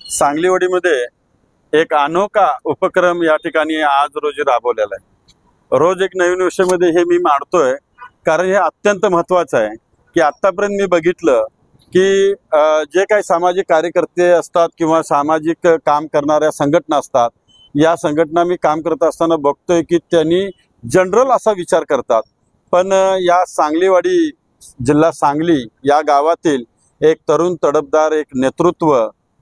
सांगलीवाडीमध्ये एक अनोखा उपक्रम या ठिकाणी आज रोजी राबवलेला आहे। रोज एक नवीन विषयामध्ये हे मी मांडतोय कारण हे अत्यंत महत्त्वाचं आहे की आतापर्यंत मी बघितलं की जे काही सामाजिक कार्यकर्ते असतात किंवा सामाजिक काम करणाऱ्या संघटना असतात, या संघटना मी काम करत असताना बघतोय की त्यांनी जनरल असा विचार करतात, पण या सांगलीवाडी जिल्हा सांगली या गावातील एक तरुण तडफदार एक नेतृत्व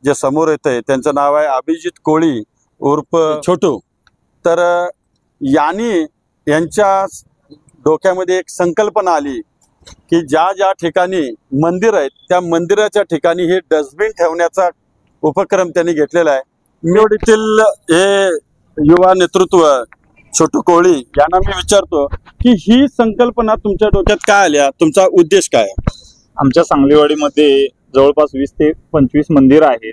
जे समोर येते, त्यांचं नाव आहे अभिजित कोळी उर्फ छोटू। तर यांच्या डोक्यामध्ये एक संकल्पना आली की ज्या ज्या ठिकाणी मंदिर आहेत त्या मंदिराच्या ठिकाणी हे डस्टबिन ठेवण्याचा उपक्रम त्यांनी घेतलेला आहे। मिरवडीतील हे युवा नेतृत्व छोटू कोळी यांना मी विचारतो की ही संकल्पना तुमच्या डोक्यात काय आल्या, तुमचा उद्देश काय आहे? आमच्या सांगलीवाडीमध्ये जवळपास 20 ते 25 मंदिर आहेत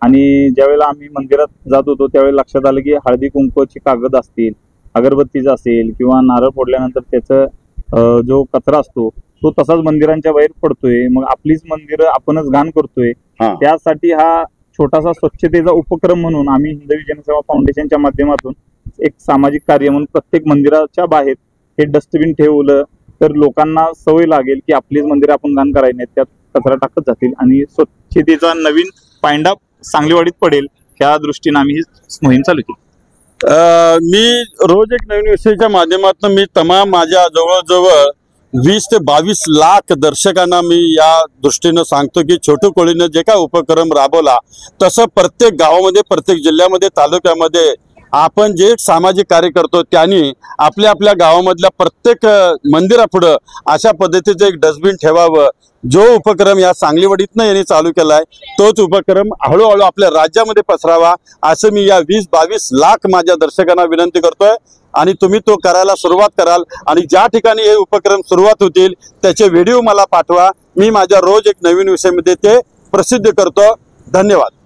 आणि ज्यावेळेला आम्ही मंदिरात जात होतो त्यावेळेला लक्षात आलं की हळदी कुंकूची कागद असतील, अगरबत्तीचा असेल किंवा नारळ फोडल्यानंतर त्याचा जो कचरा असतो तो तसाच मंदिरांच्या बाहेर पडतोय। मग आपलीच मंदिर आपणच घाण करतोय। त्यासाठी हा छोटासा स्वच्छतेचा उपक्रम म्हणून आम्ही हिंदवी जनसेवा फाउंडेशनच्या माध्यमातून एक सामाजिक कार्य म्हणून प्रत्येक मंदिराच्या बाहेर हे डस्टबिन ठेवलं तर लोकांना सवय लागेल की आपलीच मंदिर आपण घाण करायची नाहीत, त्यात कचरा टाकत जातील आणि स्वच्छतेचा नवीन पायंडा सांगलीवाडीत पडेल, त्या दृष्टीने आम्ही ही मोहीम चालू केली। मी रोज एक नवीन विषयाच्या माध्यमातून मी तमाम माझ्या जवळजवळ 20 ते 22 लाख दर्शकांना मी या दृष्टीने सांगतो की छोटू कोळीने जे काय उपक्रम राबवला तसं प्रत्येक गावामध्ये, प्रत्येक जिल्ह्यामध्ये, तालुक्यामध्ये आपण जे सामाजिक कार्य करतो त्यांनी आपल्या आपल्या गावामधल्या प्रत्येक मंदिरापुढं अशा पद्धतीचं एक डस्टबिन ठेवावं। जो उपक्रम या सांगलीवाडीतनं यांनी चालू केलाय तोच उपक्रम हळूहळू आपल्या राज्यामध्ये पसरावा असं मी या 20-22 लाख माझ्या दर्शकांना विनंती करतोय आणि तुम्ही तो करायला सुरुवात कराल आणि ज्या ठिकाणी हे उपक्रम सुरुवात होतील त्याचे व्हिडिओ मला पाठवा। मी माझ्या रोज एक नवीन विषयामध्ये ते प्रसिद्ध करतो। धन्यवाद।